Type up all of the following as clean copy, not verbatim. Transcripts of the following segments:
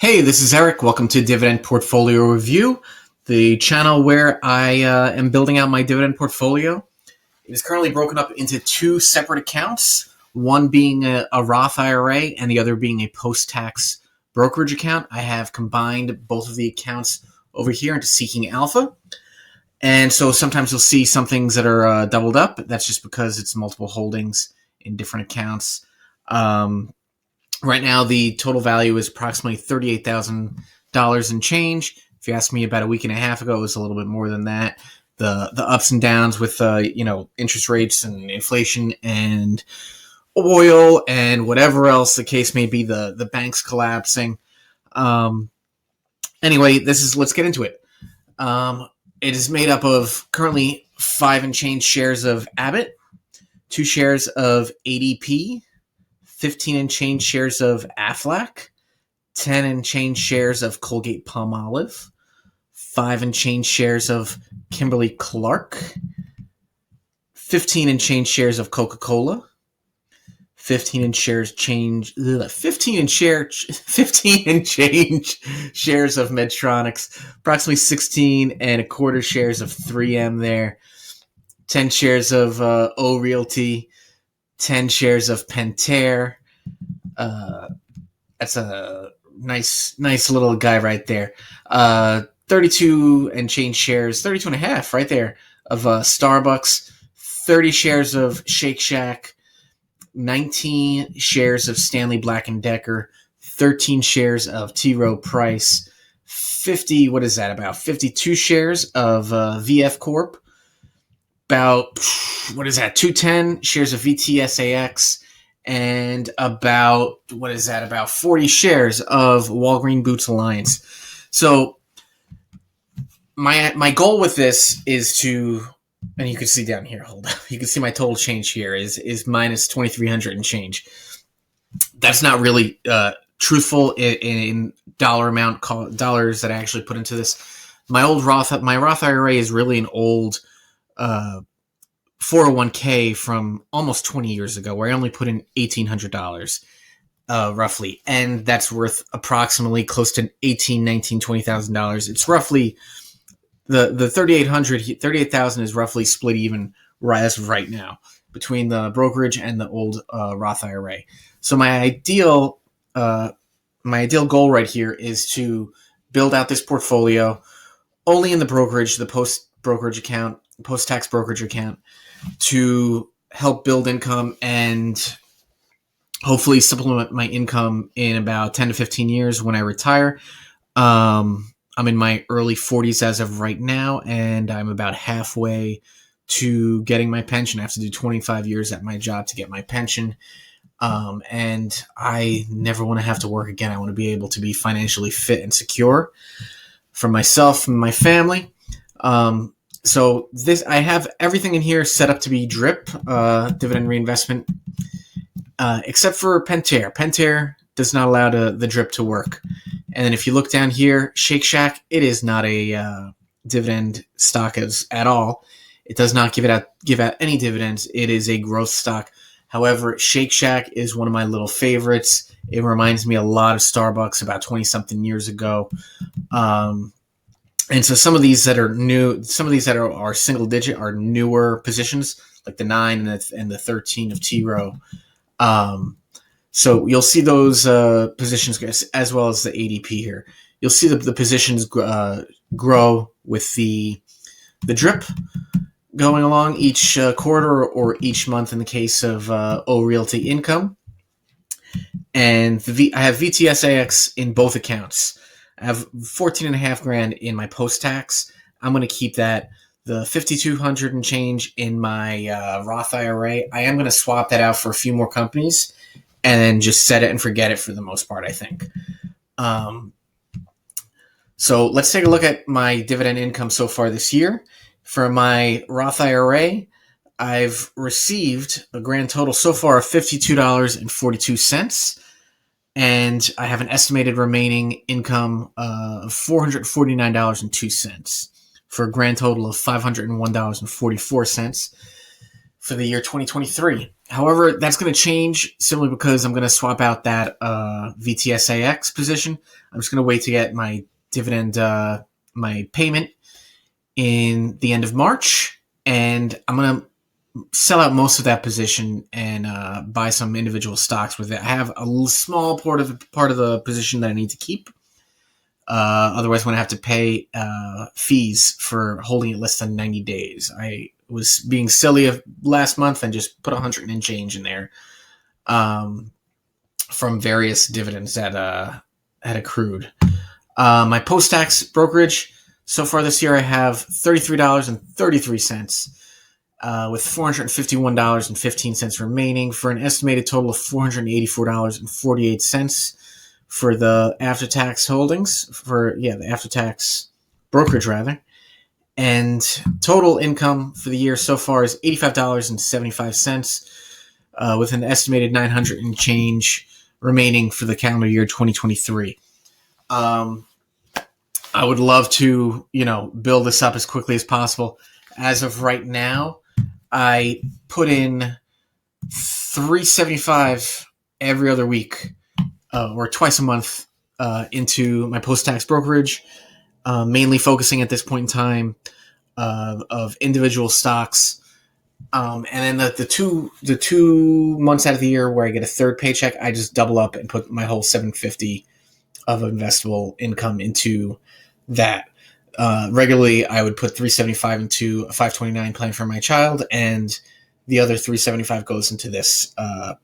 Hey, this is Eric. Welcome to Dividend Portfolio Review, the channel where I am building out my dividend portfolio. It is currently broken up into two separate accounts, one being a Roth IRA and the other being a post-tax brokerage account. I have combined both of the accounts over here into Seeking Alpha. And so sometimes you'll see some things that are doubled up. That's just because it's multiple holdings in different accounts. Right now, the total value is approximately $38,000 and change. If you asked me about a week and a half ago, it was a little bit more than that. The ups and downs with interest rates and inflation and oil and whatever else the case may be, the banks collapsing. Anyway, let's get into it. It is made up of currently 5 and change shares of Abbott, 2 shares of ADP, 15 and change shares of Aflac, 10 and change shares of Colgate-Palmolive, 5 and change shares of Kimberly-Clark, 15 and change shares of Coca-Cola, 15 and change shares of Medtronics, approximately 16 and a quarter shares of 3M there, 10 shares of O Realty, 10 shares of Pentair. That's a nice little guy right there. 32 and change shares, 32 and a half right there of Starbucks, 30 shares of Shake Shack, 19 shares of Stanley Black & Decker, 13 shares of T. Rowe Price, 52 shares of VF Corp, about 210 shares of VTSAX, and about 40 shares of Walgreen Boots Alliance. So my goal with this is to, and you can see down here, hold up, you can see my total change here is minus 2,300 and change. That's not really truthful in dollar amount, dollars that I actually put into this. My Roth IRA is really an old 401k from almost 20 years ago, where I only put in $1,800 roughly, and that's worth approximately close to $18,000, $19,000, $20,000. It's roughly the 38,000 is roughly split even as of right now between the brokerage and the old Roth IRA. So my ideal goal right here is to build out this portfolio only in the brokerage, the post-tax brokerage account, to help build income and hopefully supplement my income in about 10 to 15 years when I retire. I'm in my early 40s as of right now, and I'm about halfway to getting my pension. I have to do 25 years at my job to get my pension. And I never want to have to work again. I want to be able to be financially fit and secure for myself and my family. So I have everything in here set up to be DRIP, dividend reinvestment, except for Pentair. Pentair does not allow the DRIP to work. And then if you look down here, Shake Shack, it is not a dividend stock at all. It does not give out any dividends. It is a growth stock. However, Shake Shack is one of my little favorites. It reminds me a lot of Starbucks about 20-something years ago. And so some of these that are new, some of these that are single digit are newer positions, like the 9 and the 13 of T. Rowe. So you'll see those positions as well as the ADP here. You'll see the positions grow with the DRIP going along each quarter or each month in the case of O Realty Income. And I have VTSAX in both accounts. I have $14,500 in my post-tax. I'm going to keep that. The $5,200 and change in my Roth IRA, I am going to swap that out for a few more companies and then just set it and forget it for the most part, I think. So let's take a look at my dividend income so far this year. For my Roth IRA, I've received a grand total so far of $52.42. And I have an estimated remaining income of $449.02 for a grand total of $501.44 for the year 2023. However, that's going to change simply because I'm going to swap out that VTSAX position. I'm just going to wait to get my dividend, my payment in the end of March, and I'm going to sell out most of that position and buy some individual stocks with it. I have a small part of the position that I need to keep. Otherwise, I'm going to have to pay fees for holding it less than 90 days. I was being silly last month and just put 100 and change in there from various dividends that had accrued. My post-tax brokerage, so far this year, I have $33.33 with $451.15 remaining for an estimated total of $484.48 for the after-tax holdings, the after-tax brokerage, rather. And total income for the year so far is $85.75 with an estimated 900 and change remaining for the calendar year 2023. I would love to, build this up as quickly as possible. As of right now, I put in $375 every other week or twice a month into my post-tax brokerage, mainly focusing at this point in time of individual stocks. And then the 2 months out of the year where I get a third paycheck, I just double up and put my whole $750 of investable income into that. Regularly, I would put $375 into a $529 plan for my child, and the other $375 goes into this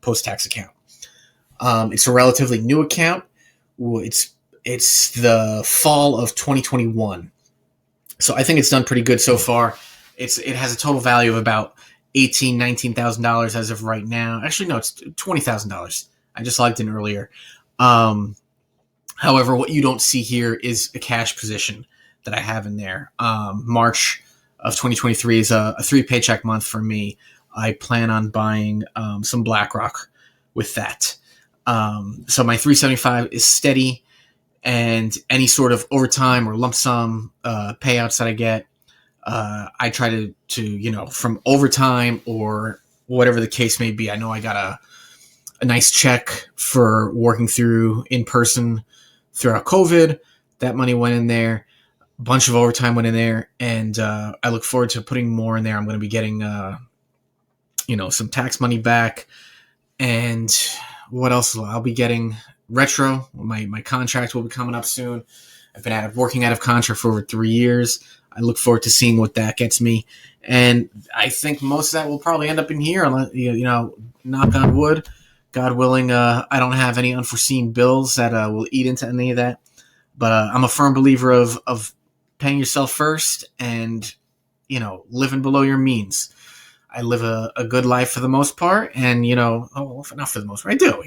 post-tax account. It's a relatively new account. It's the fall of 2021, so I think it's done pretty good so far. It has a total value of about $19,000 as of right now. Actually, no, it's $20,000. I just logged in earlier. However, what you don't see here is a cash position that I have in there. March of 2023 is a 3 paycheck month for me. I plan on buying some BlackRock with that. So my $375 is steady, and any sort of overtime or lump sum payouts that I get, I try to from overtime or whatever the case may be. I know I got a nice check for working through in person throughout COVID. That money went in there. A bunch of overtime went in there, and I look forward to putting more in there. I'm going to be getting, some tax money back, and what else? I'll be getting retro. My contract will be coming up soon. I've been working out of contract for over 3 years. I look forward to seeing what that gets me, and I think most of that will probably end up in here, unless knock on wood, God willing. I don't have any unforeseen bills that will eat into any of that. But I'm a firm believer of paying yourself first and, living below your means. I live a good life for the most part, and, not for the most part, I do,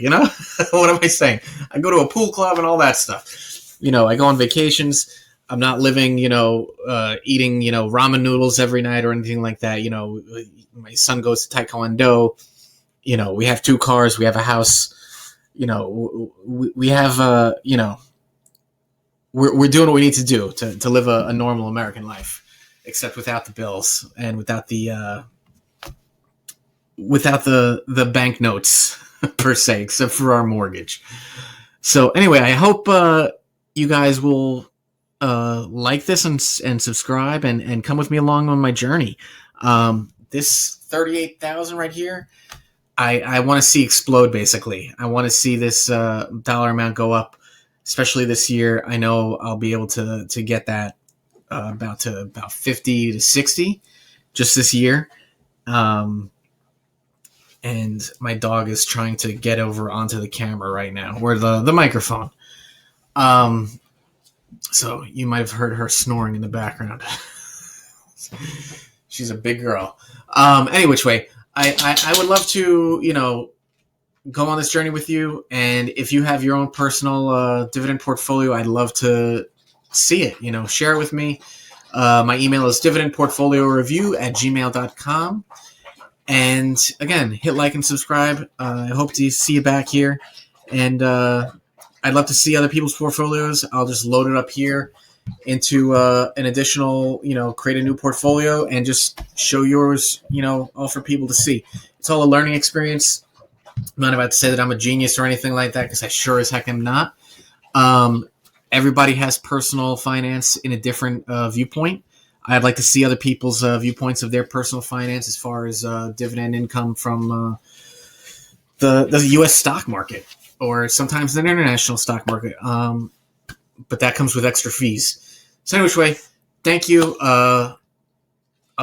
What am I saying? I go to a pool club and all that stuff. I go on vacations. I'm not living, eating, ramen noodles every night or anything like that. My son goes to Taekwondo. We have 2 cars. We have a house. We have, we're doing what we need to do to live a normal American life, except without the bills and without the banknotes per se, except for our mortgage. So anyway, I hope you guys will like this and subscribe and come with me along on my journey. This 38,000 right here, I want to see explode. Basically, I want to see this dollar amount go up. Especially this year, I know I'll be able to get that about 50 to 60 just this year. And my dog is trying to get over onto the camera right now, or the microphone. So you might have heard her snoring in the background. She's a big girl. Any which way, I would love to, go on this journey with you. And if you have your own personal dividend portfolio, I'd love to see it. Share it with me. My email is dividendportfolioreview@gmail.com. And again, hit like and subscribe. I hope to see you back here. And I'd love to see other people's portfolios. I'll just load it up here into an additional, create a new portfolio and just show yours, all for people to see. it's all a learning experience. I'm not about to say that I'm a genius or anything like that, because I sure as heck am not. Everybody has personal finance in a different viewpoint. I'd like to see other people's viewpoints of their personal finance as far as dividend income from the U.S. stock market, or sometimes the international stock market. But that comes with extra fees. So anyway, thank you. I'll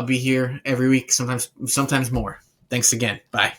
be here every week, sometimes more. Thanks again. Bye.